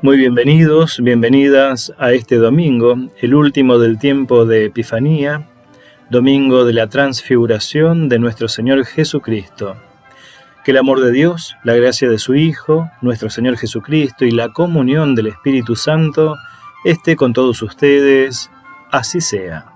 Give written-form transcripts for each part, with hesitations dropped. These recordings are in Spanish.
Muy bienvenidos, bienvenidas a este domingo, el último del tiempo de Epifanía, domingo de la transfiguración de nuestro Señor Jesucristo. Que el amor de Dios, la gracia de su Hijo, nuestro Señor Jesucristo y la comunión del Espíritu Santo esté con todos ustedes, así sea.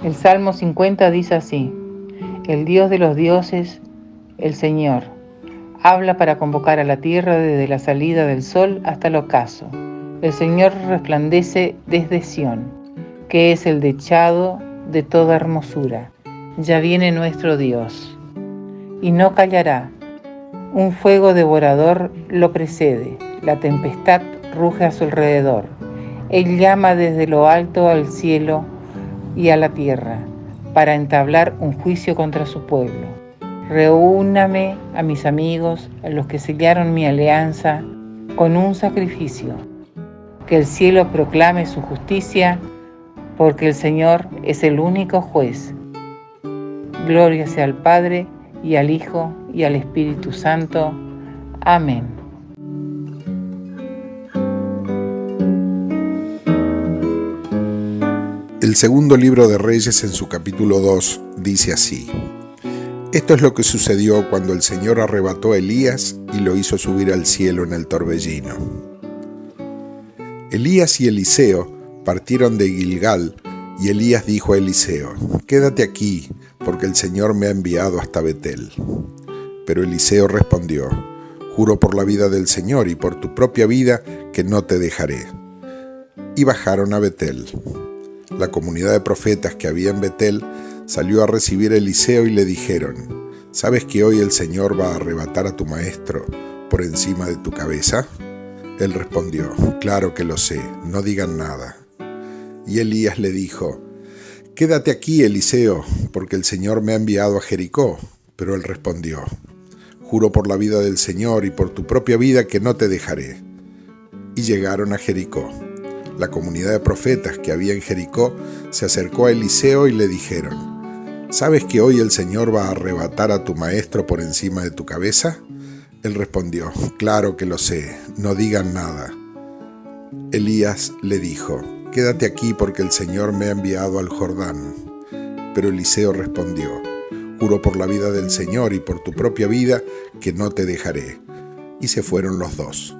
El Salmo 50 dice así: el Dios de los dioses, el Señor, habla para convocar a la tierra desde la salida del sol hasta el ocaso. El Señor resplandece desde Sión, que es el dechado de toda hermosura. Ya viene nuestro Dios, y no callará. Un fuego devorador lo precede, la tempestad ruge a su alrededor. Él llama desde lo alto al cielo y a la tierra, para entablar un juicio contra su pueblo. Reúname a mis amigos, a los que sellaron mi alianza, con un sacrificio. Que el cielo proclame su justicia, porque el Señor es el único juez. Gloria sea al Padre, y al Hijo, y al Espíritu Santo. Amén. El segundo libro de Reyes, en su capítulo 2, dice así: Esto es lo que sucedió cuando el Señor arrebató a Elías y lo hizo subir al cielo en el torbellino. Elías y Eliseo partieron de Gilgal, y Elías dijo a Eliseo: Quédate aquí, porque el Señor me ha enviado hasta Betel. Pero Eliseo respondió: Juro por la vida del Señor y por tu propia vida que no te dejaré. Y bajaron a Betel. La comunidad de profetas que había en Betel salió a recibir a Eliseo y le dijeron: ¿Sabes que hoy el Señor va a arrebatar a tu maestro por encima de tu cabeza? Él respondió: Claro que lo sé, no digan nada. Y Elías le dijo: Quédate aquí, Eliseo, porque el Señor me ha enviado a Jericó. Pero él respondió: Juro por la vida del Señor y por tu propia vida que no te dejaré. Y llegaron a Jericó. La comunidad de profetas que había en Jericó se acercó a Eliseo y le dijeron: ¿Sabes que hoy el Señor va a arrebatar a tu maestro por encima de tu cabeza? Él respondió: Claro que lo sé, no digan nada. Elías le dijo: Quédate aquí porque el Señor me ha enviado al Jordán. Pero Eliseo respondió: Juro por la vida del Señor y por tu propia vida que no te dejaré. Y se fueron los dos.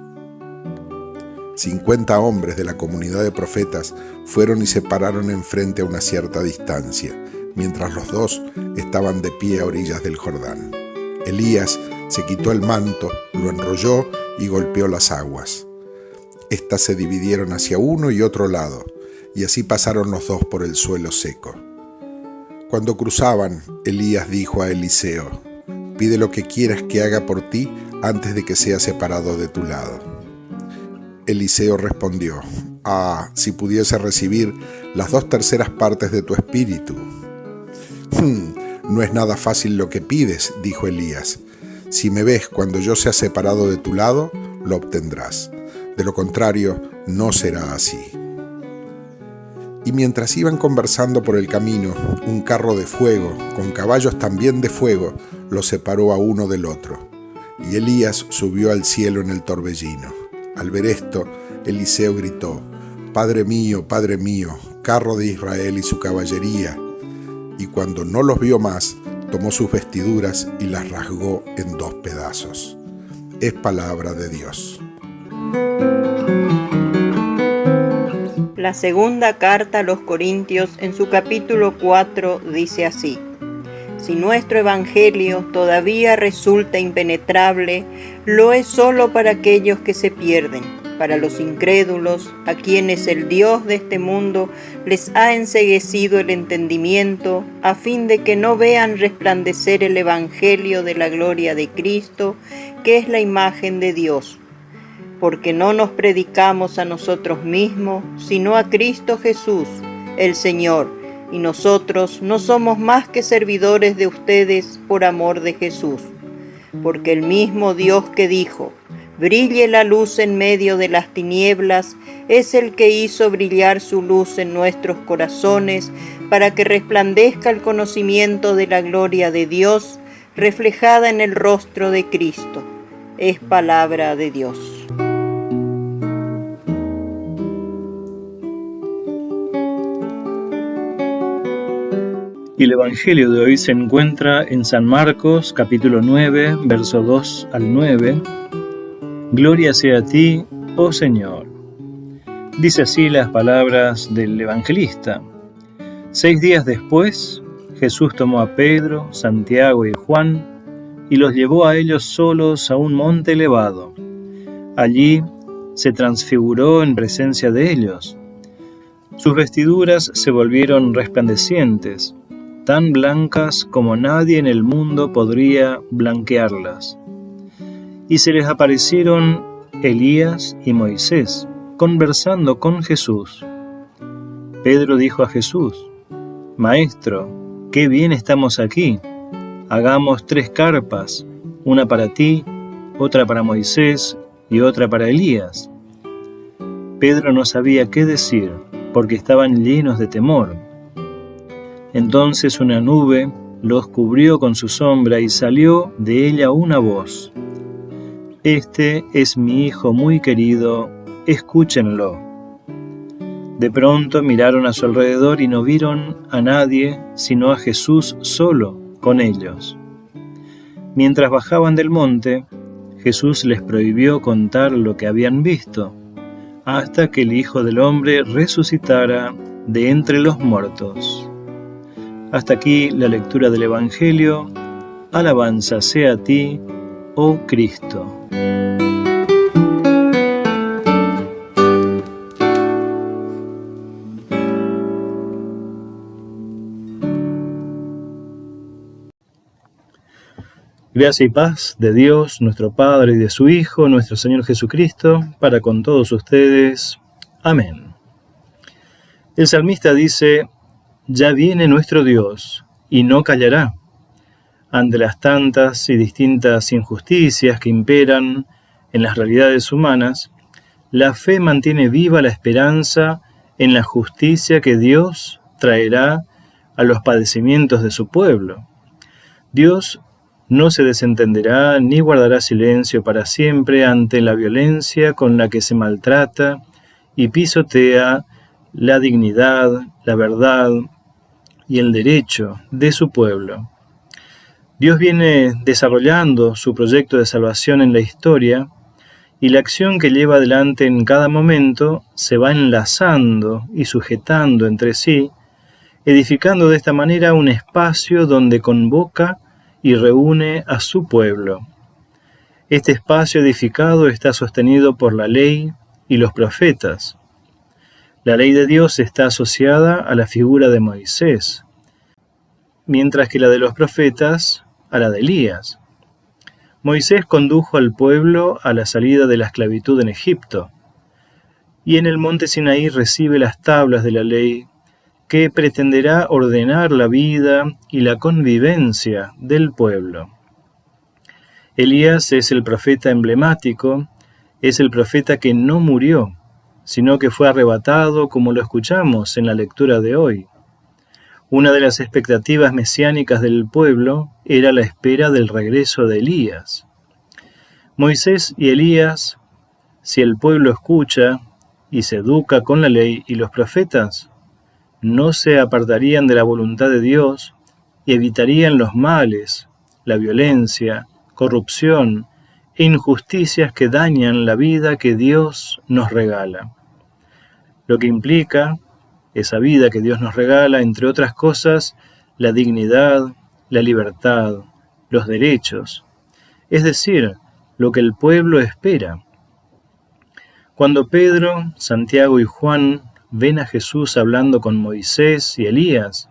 50 hombres de la comunidad de profetas fueron y se pararon enfrente a una cierta distancia, mientras los dos estaban de pie a orillas del Jordán. Elías se quitó el manto, lo enrolló y golpeó las aguas. Estas se dividieron hacia uno y otro lado, y así pasaron los dos por el suelo seco. Cuando cruzaban, Elías dijo a Eliseo: Pide lo que quieras que haga por ti antes de que sea separado de tu lado. Eliseo respondió: si pudiese recibir las 2/3 partes de tu espíritu. No es nada fácil lo que pides, dijo Elías. Si me ves cuando yo sea separado de tu lado, lo obtendrás. De lo contrario, no será así. Y mientras iban conversando por el camino, un carro de fuego, con caballos también de fuego, los separó a uno del otro. Y Elías subió al cielo en el torbellino. Al ver esto, Eliseo gritó: Padre mío, carro de Israel y su caballería. Y cuando no los vio más, tomó sus vestiduras y las rasgó en 2 pedazos. Es palabra de Dios. La segunda carta a los Corintios, en su capítulo 4, dice así: Si nuestro evangelio todavía resulta impenetrable, lo es solo para aquellos que se pierden, para los incrédulos, a quienes el Dios de este mundo les ha enceguecido el entendimiento, a fin de que no vean resplandecer el Evangelio de la gloria de Cristo, que es la imagen de Dios. Porque no nos predicamos a nosotros mismos, sino a Cristo Jesús, el Señor, y nosotros no somos más que servidores de ustedes por amor de Jesús. Porque el mismo Dios que dijo: brille la luz en medio de las tinieblas, es el que hizo brillar su luz en nuestros corazones, para que resplandezca el conocimiento de la gloria de Dios, reflejada en el rostro de Cristo. Es palabra de Dios. Y el Evangelio de hoy se encuentra en San Marcos, capítulo 9, verso 2 al 9. Gloria sea a ti, oh Señor. Dice así las palabras del evangelista. 6 días después, Jesús tomó a Pedro, Santiago y Juan y los llevó a ellos solos a un monte elevado. Allí se transfiguró en presencia de ellos. Sus vestiduras se volvieron resplandecientes, tan blancas como nadie en el mundo podría blanquearlas. Y se les aparecieron Elías y Moisés, conversando con Jesús. Pedro dijo a Jesús: Maestro, qué bien estamos aquí. Hagamos 3 carpas, una para ti, otra para Moisés y otra para Elías. Pedro no sabía qué decir, porque estaban llenos de temor. Entonces una nube los cubrió con su sombra y salió de ella una voz: Este es mi Hijo muy querido, escúchenlo. De pronto miraron a su alrededor y no vieron a nadie sino a Jesús solo con ellos. Mientras bajaban del monte, Jesús les prohibió contar lo que habían visto, hasta que el Hijo del Hombre resucitara de entre los muertos. Hasta aquí la lectura del Evangelio. Alabanza sea a ti, oh Cristo. Gracia y paz de Dios, nuestro Padre, y de su Hijo, nuestro Señor Jesucristo, para con todos ustedes. Amén. El salmista dice: Ya viene nuestro Dios, y no callará. Ante las tantas y distintas injusticias que imperan en las realidades humanas, la fe mantiene viva la esperanza en la justicia que Dios traerá a los padecimientos de su pueblo. Dios no se desentenderá ni guardará silencio para siempre ante la violencia con la que se maltrata y pisotea la dignidad, la verdad y el derecho de su pueblo. Dios viene desarrollando su proyecto de salvación en la historia, y la acción que lleva adelante en cada momento se va enlazando y sujetando entre sí, edificando de esta manera un espacio donde convoca y reúne a su pueblo. Este espacio edificado está sostenido por la ley y los profetas. La ley de Dios está asociada a la figura de Moisés, mientras que la de los profetas a la de Elías. Moisés condujo al pueblo a la salida de la esclavitud en Egipto, y en el monte Sinaí recibe las tablas de la ley que pretenderá ordenar la vida y la convivencia del pueblo. Elías es el profeta emblemático, es el profeta que no murió, sino que fue arrebatado, como lo escuchamos en la lectura de hoy. Una de las expectativas mesiánicas del pueblo era la espera del regreso de Elías. Moisés y Elías, si el pueblo escucha y se educa con la ley y los profetas, no se apartarían de la voluntad de Dios y evitarían los males, la violencia, corrupción e injusticias que dañan la vida que Dios nos regala. Lo que implica esa vida que Dios nos regala, entre otras cosas, la dignidad, la libertad, los derechos, es decir, lo que el pueblo espera. Cuando Pedro, Santiago y Juan ven a Jesús hablando con Moisés y Elías,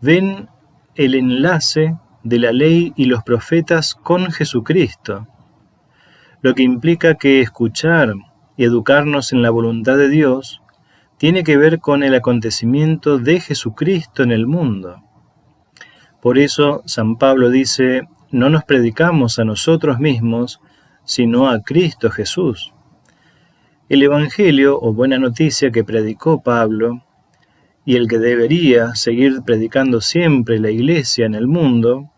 ven el enlace de la ley y los profetas con Jesucristo, lo que implica que escuchar y educarnos en la voluntad de Dios tiene que ver con el acontecimiento de Jesucristo en el mundo. Por eso San Pablo dice, no nos predicamos a nosotros mismos, sino a Cristo Jesús. El Evangelio o buena noticia que predicó Pablo, y el que debería seguir predicando siempre la Iglesia en el mundo,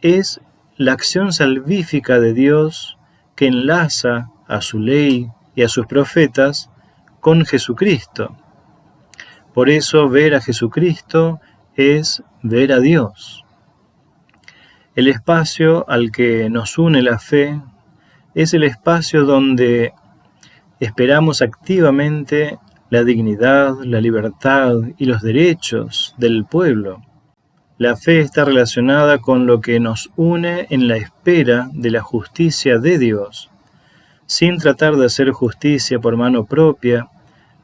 es la acción salvífica de Dios que enlaza a su ley y a sus profetas con Jesucristo. Por eso ver a Jesucristo es ver a Dios. El espacio al que nos une la fe es el espacio donde esperamos activamente la dignidad, la libertad y los derechos del pueblo. La fe está relacionada con lo que nos une en la espera de la justicia de Dios, sin tratar de hacer justicia por mano propia,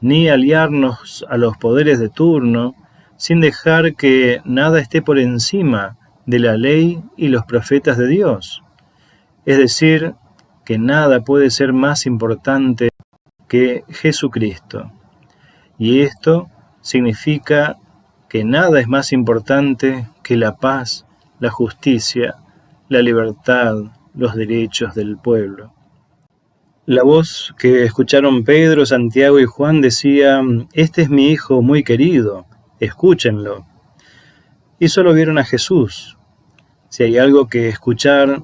ni aliarnos a los poderes de turno, sin dejar que nada esté por encima de la ley y los profetas de Dios. Es decir, que nada puede ser más importante que Jesucristo. Y esto significa que nada es más importante que la paz, la justicia, la libertad, los derechos del pueblo. La voz que escucharon Pedro, Santiago y Juan decía, este es mi hijo muy querido, escúchenlo. Y solo vieron a Jesús. Si hay algo que escuchar,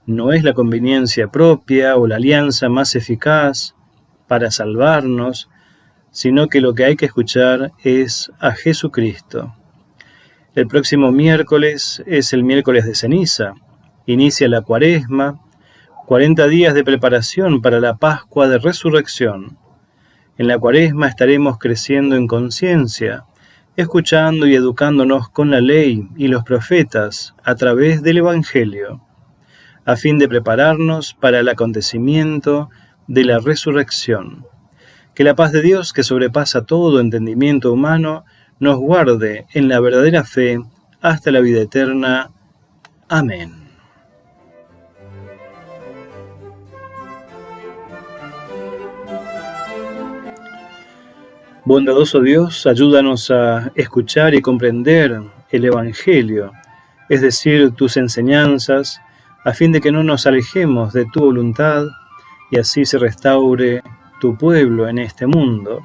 no es la conveniencia propia o la alianza más eficaz para salvarnos, sino que lo que hay que escuchar es a Jesucristo. El próximo miércoles es el miércoles de ceniza. Inicia la Cuaresma, 40 días de preparación para la Pascua de Resurrección. En la Cuaresma estaremos creciendo en conciencia, escuchando y educándonos con la ley y los profetas a través del Evangelio, a fin de prepararnos para el acontecimiento de la resurrección. Que la paz de Dios, que sobrepasa todo entendimiento humano, nos guarde en la verdadera fe hasta la vida eterna. Amén. Bondadoso Dios, ayúdanos a escuchar y comprender el Evangelio, es decir, tus enseñanzas, a fin de que no nos alejemos de tu voluntad y así se restaure tu pueblo en este mundo.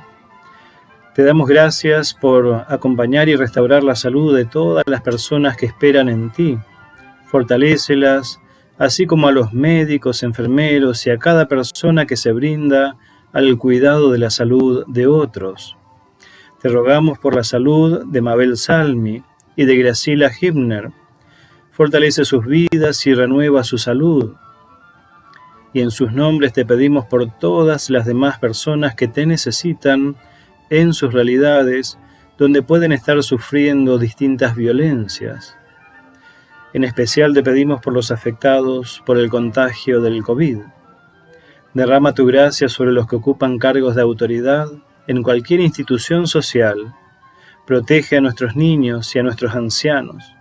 Te damos gracias por acompañar y restaurar la salud de todas las personas que esperan en ti. Fortalécelas, así como a los médicos, enfermeros y a cada persona que se brinda al cuidado de la salud de otros. Te rogamos por la salud de Mabel Salmi y de Graciela Hibner. Fortalece sus vidas y renueva su salud. Y en sus nombres te pedimos por todas las demás personas que te necesitan en sus realidades, donde pueden estar sufriendo distintas violencias. En especial te pedimos por los afectados por el contagio del COVID. Derrama tu gracia sobre los que ocupan cargos de autoridad en cualquier institución social. Protege a nuestros niños y a nuestros ancianos.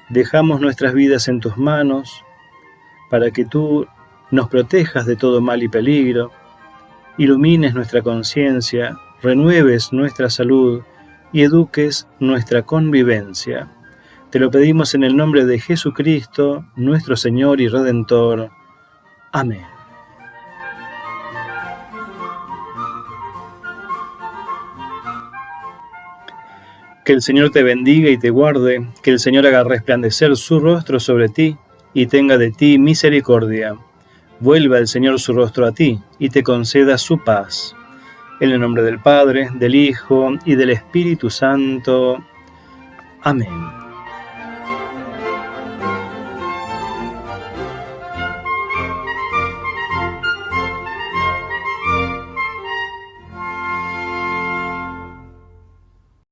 Dejamos nuestras vidas en tus manos para que tú nos protejas de todo mal y peligro, ilumines nuestra conciencia, renueves nuestra salud y eduques nuestra convivencia. Te lo pedimos en el nombre de Jesucristo, nuestro Señor y Redentor. Amén. Que el Señor te bendiga y te guarde, que el Señor haga resplandecer su rostro sobre ti y tenga de ti misericordia. Vuelva el Señor su rostro a ti y te conceda su paz. En el nombre del Padre, del Hijo y del Espíritu Santo. Amén.